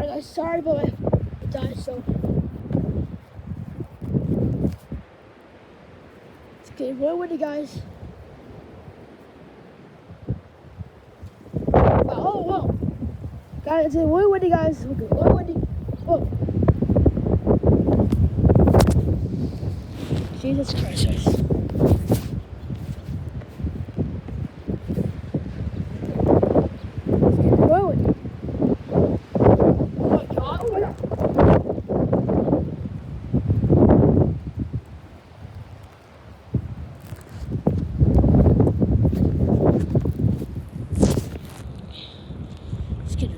Alright guys, sorry about my die, so it's getting really windy, guys. Oh, whoa. Guys, it's getting really windy, guys. Okay, really windy. Oh. Jesus Christ, guys.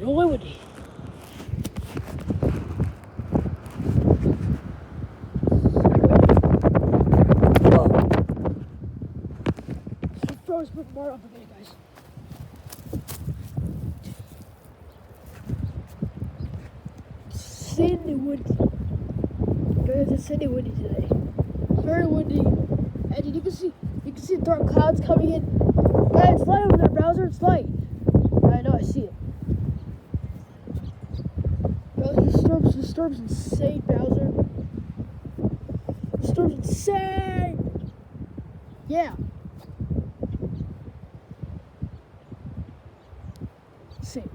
Really windy. Throw this bar up again, guys. Sandy windy. Guys, it's sandy windy today. Very windy. And you can see dark clouds coming in. Guys, it's light over there, browser. It's light. I know, I see it. The storm's insane, Bowser. The storm's insane! Yeah. Insane.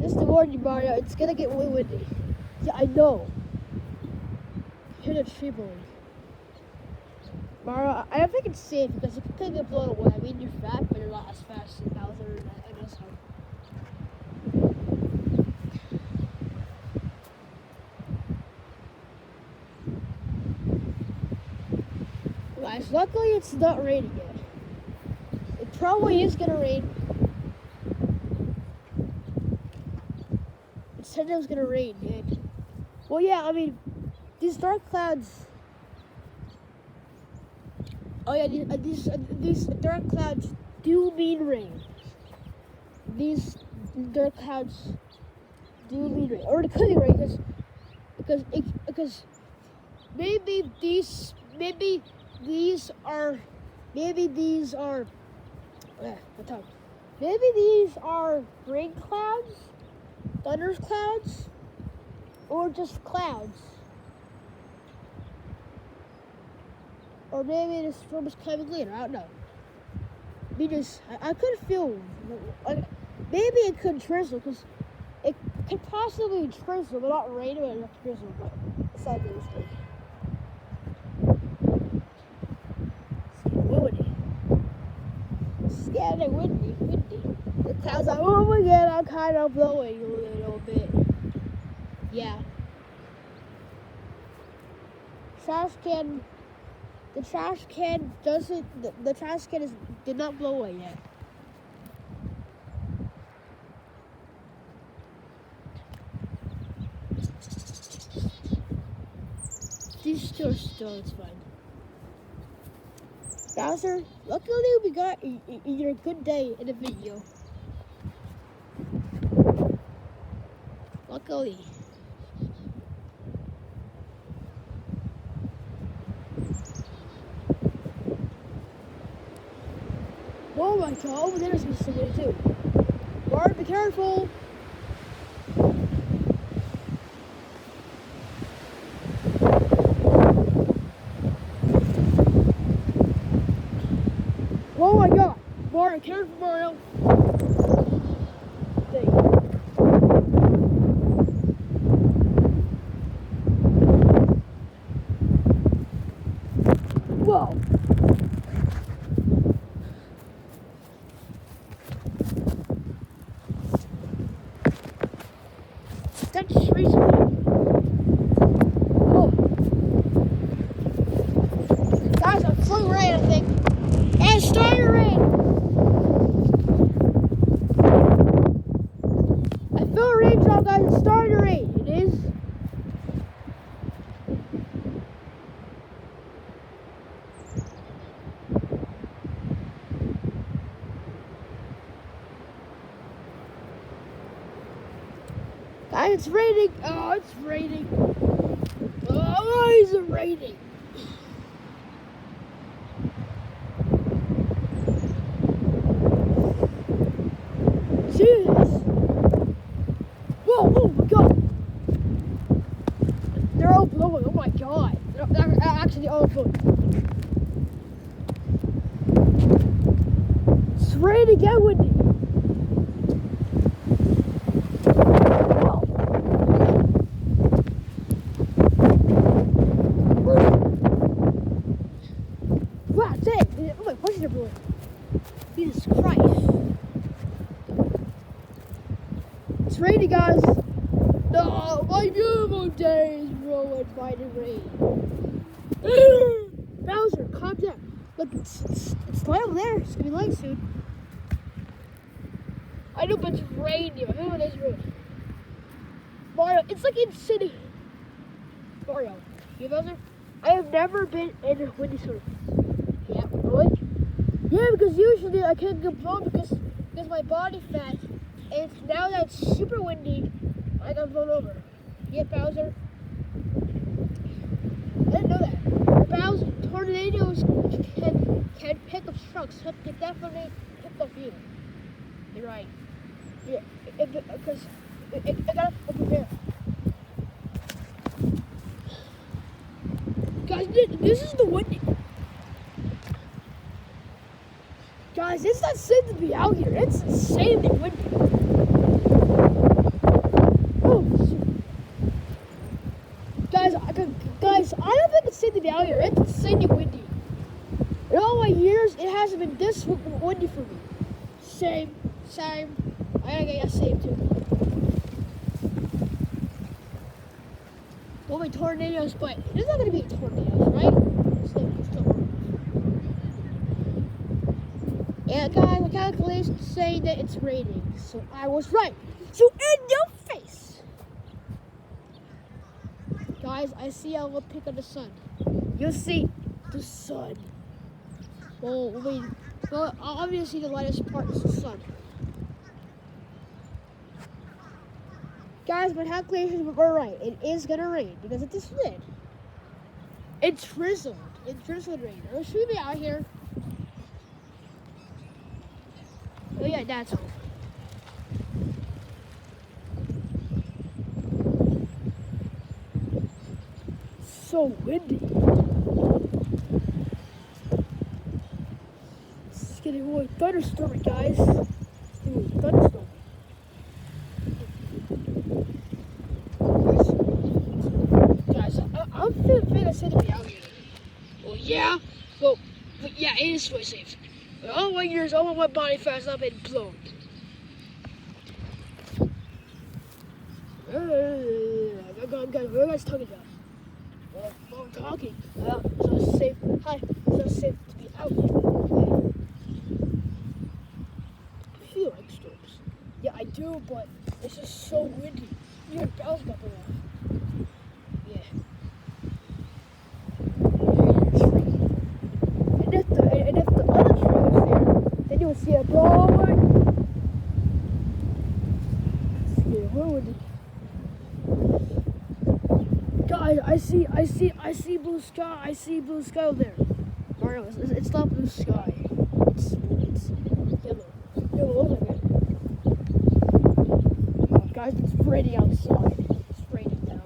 Just to warn you, Mario, it's gonna get really windy. Yeah, I know. Hit a tree. Mario, I don't think it's safe because it could get blown away. I mean, you're fat, but you're not as fast as Bowser and us. Guys, luckily it's not raining yet. It probably is gonna rain. It said it was gonna rain, and well, yeah, I mean, these dark clouds. Oh yeah, these dark clouds do mean rain. These dark clouds do mean rain, or it could be rain because maybe these are rain clouds, thunder clouds, or just clouds. Or maybe the storm is coming later. I don't know. Because I could feel like maybe it could drizzle because it could possibly drizzle, but not rain, but not drizzle. But aside from this thing, it's getting windy. The clouds are moving and I'm kind of blowing a little bit. Yeah. The trash can did not blow away yet. These two are still, it's fine. Bowser, luckily we got your good day in the video. Luckily. Oh my god, over there's gonna be somebody too. Bart, be careful! Oh my god! Bart, careful, Mario! Whoa! That's reasonable. Oh. Guys, I'm feeling rain, I think. And it's starting to rain. I feel a raindrop, guys. It's starting to rain. It is. Guys, it's raining. Oh, it's raining. Oh, why is it raining? raining again, windy. Wow, dang. Oh my, pushing everywhere. Jesus Christ. It's raining, guys. No, my beautiful day is ruined by the rain. Bowser, calm down. Look, it's light over there. It's gonna be light soon. I know, but it's raining. I know it is raining. Mario, it's like in city. Mario, you Bowser? I have never been in a windy storm. Yeah, really? Yeah, because usually I can't get blown because my body fat. And now that it's super windy, I got blown over. Yeah, Bowser? I didn't know that. Bowser, tornadoes can pick up trucks. So they definitely pick up you. You're right. Yeah, because it got over there. Guys, this is the windy. Guys, it's not safe to be out here. It's insanely windy. Oh, shoot. Guys, I don't think it's safe to be out here. It's insanely windy. In all my years, it hasn't been this windy for me. Same. I gotta get same too. Well, my tornadoes, but there's not gonna be tornadoes, right? Still. And guys, my calculations say that it's raining, so I was right. So in your face, guys, I see a little pic of the sun. You'll see the sun. Well, obviously the lightest part is the sun. Guys, my calculations were right. It is gonna rain because it just did. It drizzled. It drizzled rain. It should be out here. Oh yeah, that's all. So windy. It's getting really thunderstormy, guys. It's getting really thunderstormy. Guys, I'm feeling I said to be out here. Well, yeah. Well, yeah, it is really safe. All my years, all my body fat has not been blown. What are you guys talking about? Well, I'm talking. So it's safe. Hi. So it's safe to be out here. Okay. I feel like storms. Yeah, I do, but it's just so windy. Your bells got blown off. Yeah. And if the other tree was there, then you would see a blowing. Yeah, where would it? Guys, I see blue sky. I see blue sky over there. Mario, it's not blue sky. It's yellow. Yellow, look at it. Oh, guys, it's raining outside. It's raining now.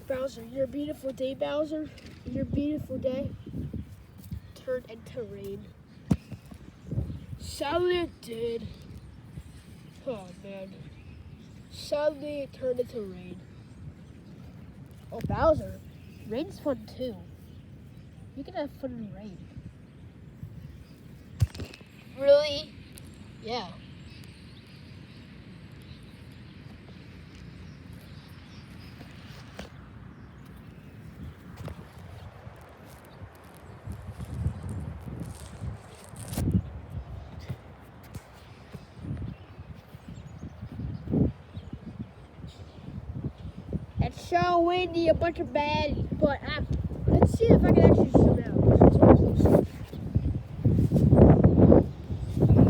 Bowser, your beautiful day, Bowser. Your beautiful day turned into rain. Sadly, it did. Oh man. Sadly, it turned into rain. Oh, Bowser, rain's fun too. You can have fun in the rain. Really? Yeah. It's so windy, a bunch of bad, but let's see if I can actually zoom out.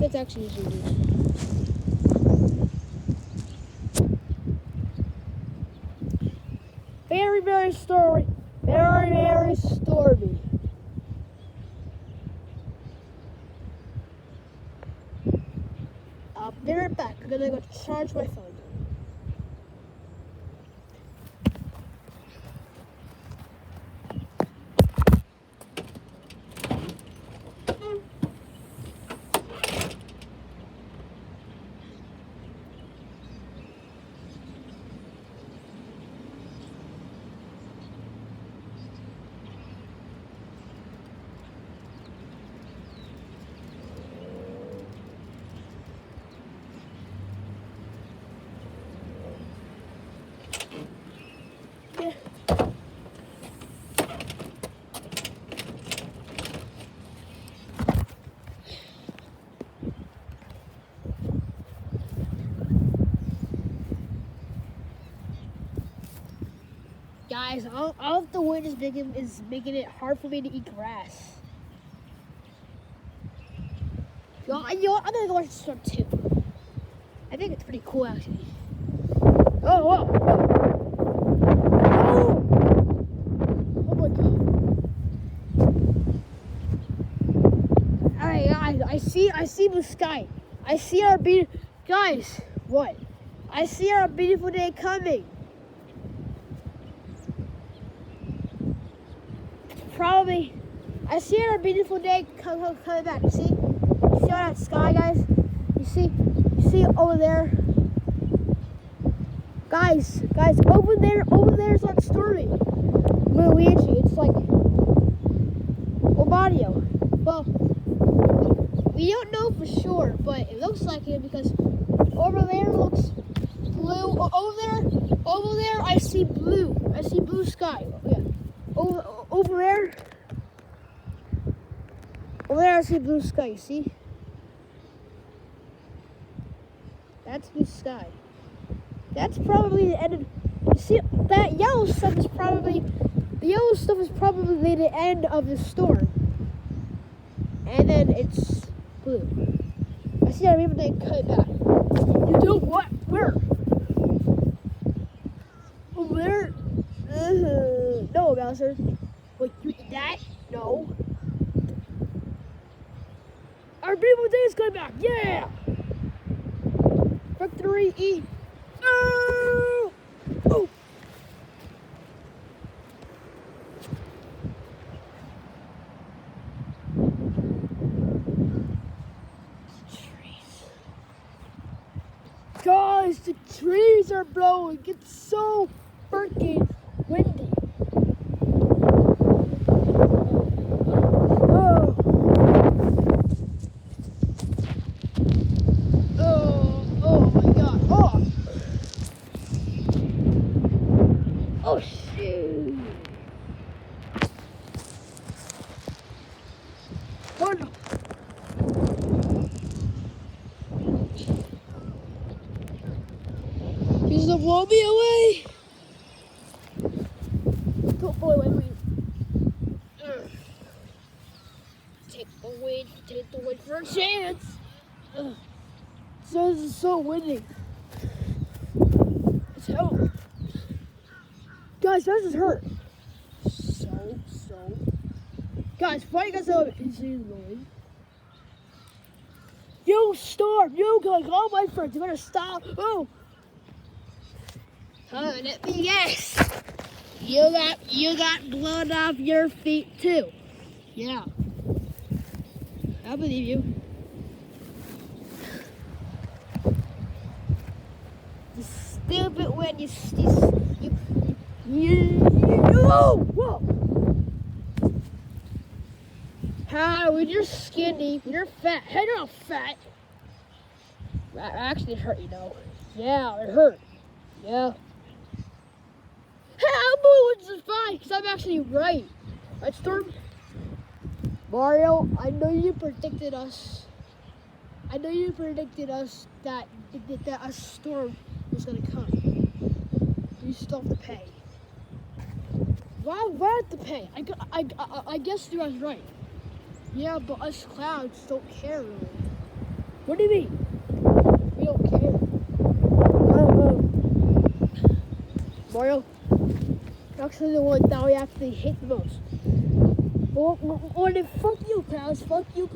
That's actually zoomed in. Very, very stormy. Very, very stormy. Be right back. I'm gonna go charge my phone. Guys, all of the wind is making it hard for me to eat grass. You know, I'm gonna go watch the storm too. I think it's pretty cool actually. Oh, whoa, whoa. Oh! Oh my god. Alright guys, I see the sky. I see our beautiful guys, what? I see our beautiful day coming. Probably, I see our beautiful day coming back. See all that sky, guys? You see over there? Guys, over there is not stormy. Luigi, it's like Mario. Well, we don't know for sure, but it looks like it because over there looks blue. Over there, I see blue. I see blue sky. Yeah. Over there, I see blue sky, you see? That's blue sky. That's probably the end of, you see, that yellow stuff is probably the end of the storm. And then it's blue. I see our people, they cut back. You do what? Where? Over there? No, Bowser. Wait, you eat that? No. Our beautiful day is coming back. Yeah! Victory E. Oh! Oh! Guys, the trees are blowing. It's so freaking windy. Oh shoot! Oh no! He's gonna blow me away! Don't blow away. Take the wind for a chance! This is so windy. It's hell. Guys, this is hurt. So. Guys, why you guys have an insane noise? You storm, you guys, all my friends, you better stop. Oh! Let me guess. You got blood off your feet too. Yeah. I believe you. You stupid wind, whoa! How? When you're skinny, when you're fat. Hey, you're not fat. That actually hurt, you know. Yeah, it hurt. Yeah. Hey, I'm the one that's fine, because I'm actually right. Right, Storm? Mario, I know you predicted us. I know you predicted us that a storm was going to come. You still have to pay. Why have to pay? I guess you guys right. Yeah, but us clouds don't care really. What do you mean? We don't care. Mario, you're actually the one that we actually hate the most. Or then fuck you clouds, and fuck you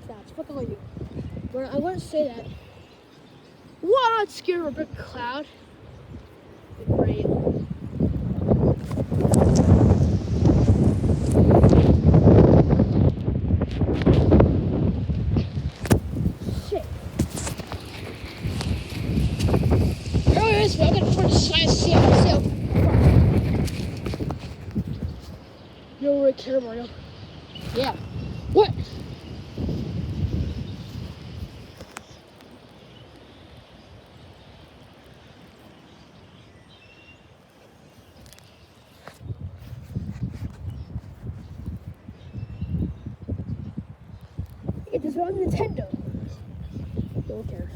clouds, fuck all you. But I wouldn't say that. Why not scare a big cloud? Great. Shit. Earlier this way, I'm gonna put a sign sail. No, we're a camera. Yeah. What? It is on Nintendo. Don't care.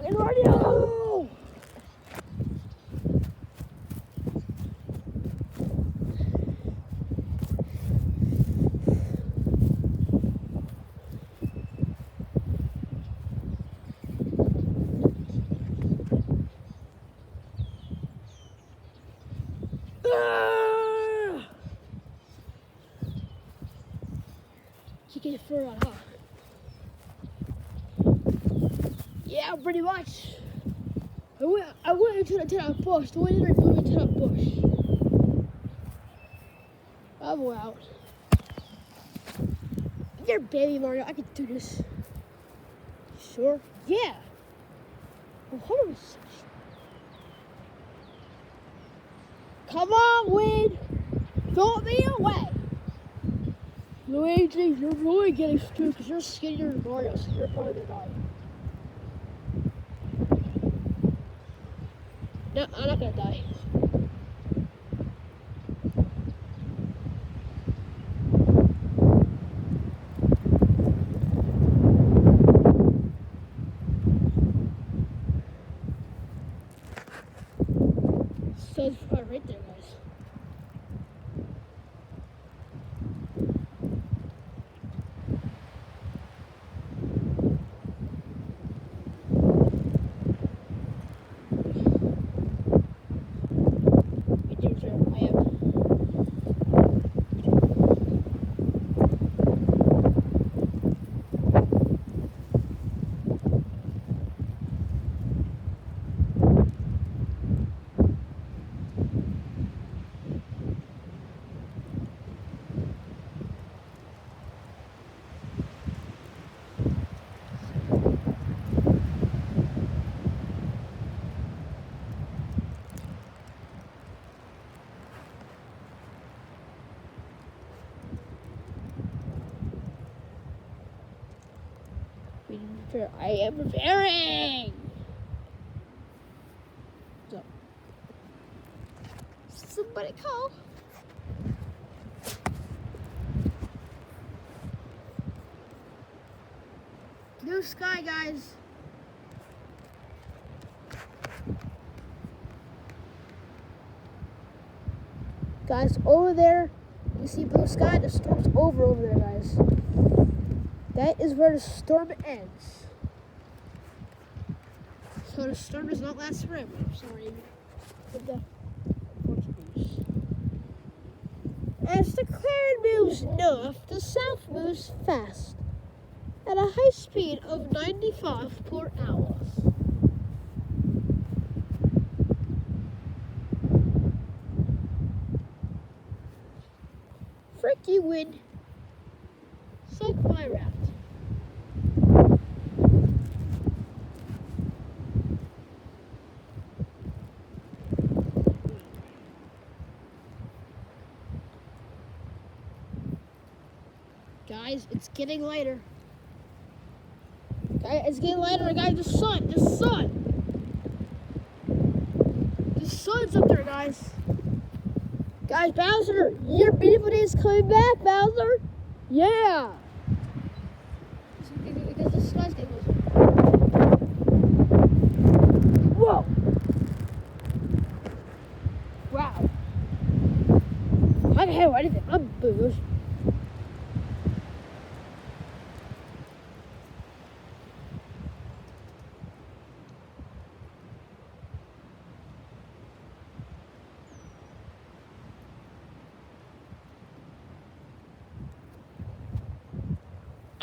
I'm Mario! You get your fur on, huh? Yeah, pretty much. I went into that bush. The way that I put into that bush. I'm out. You're baby Mario. I can do this. Sure? Yeah. 100%. Come on, Win. Throw me away. Luigi, you're really getting screwed because you're skinnier than Mario, so you're probably gonna die. No, I'm not gonna die. Sun's right there, guys. I am preparing. So, somebody call. Blue sky, guys. Guys, over there, you see blue sky? The storm's over there, guys. That is where the storm ends. So the storm does not last forever. I'm sorry for the Portuguese. As the cloud moves north, the south moves fast at a high speed of 95 per hour. Frick you, wind. Sunk my raft. Guys, it's getting lighter. Guys, it's getting lighter, guys. The sun's up there, guys. Guys, Bowser, your beautiful day is coming back, Bowser. Yeah. Because the sky's getting closer. Whoa. Wow. I can handle anything. I'm booze.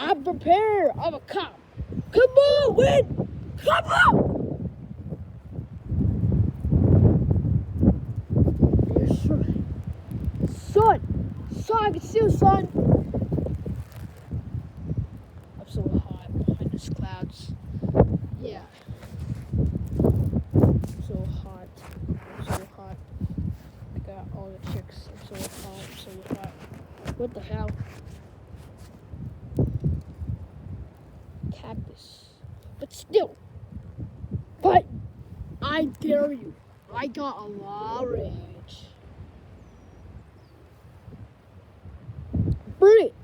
I'm prepared. I'm a cop. Come on, win! Come on! Son, I can see you, son. I'm so hot behind these clouds. Yeah. I'm so hot. I got all the chicks. I'm so hot. What the hell? Cactus. But still. But I dare you. I got a lot of rage. Burn it.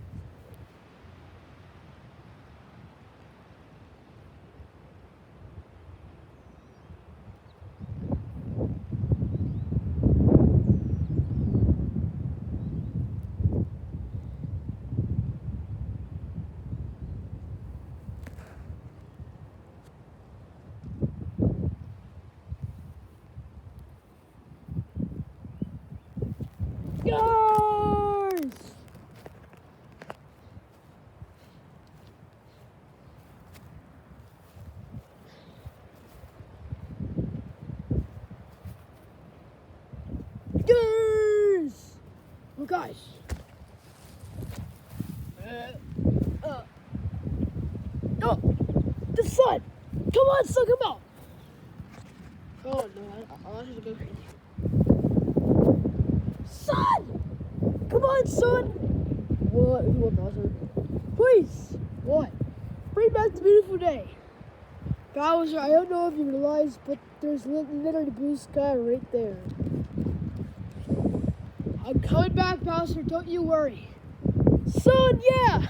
Yes! Yes! Well, guys. Oh, the sun! Come on, son, come out! Oh no, I should go crazy. Son! Come on, son! What, Bowser? Please! What? Bring back the beautiful day. Bowser, I don't know if you realize, but there's literally blue sky right there. I'm coming back, Bowser, don't you worry. Son, yeah!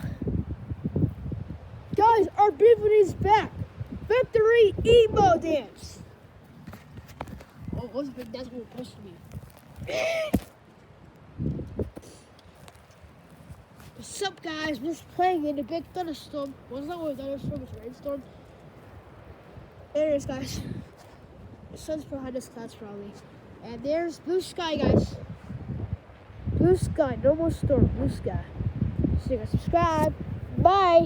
Guys, our beautiful day's back. Victory emo dance. Oh, that's what we're supposed to be. What's up, guys? We're just playing in a big thunderstorm. Well, it's not really a thunderstorm, it's a rainstorm. Anyways, guys. The sun's behind us clouds, probably. And there's blue sky, guys. Blue sky, no more storm, blue sky. So you guys subscribe. Bye.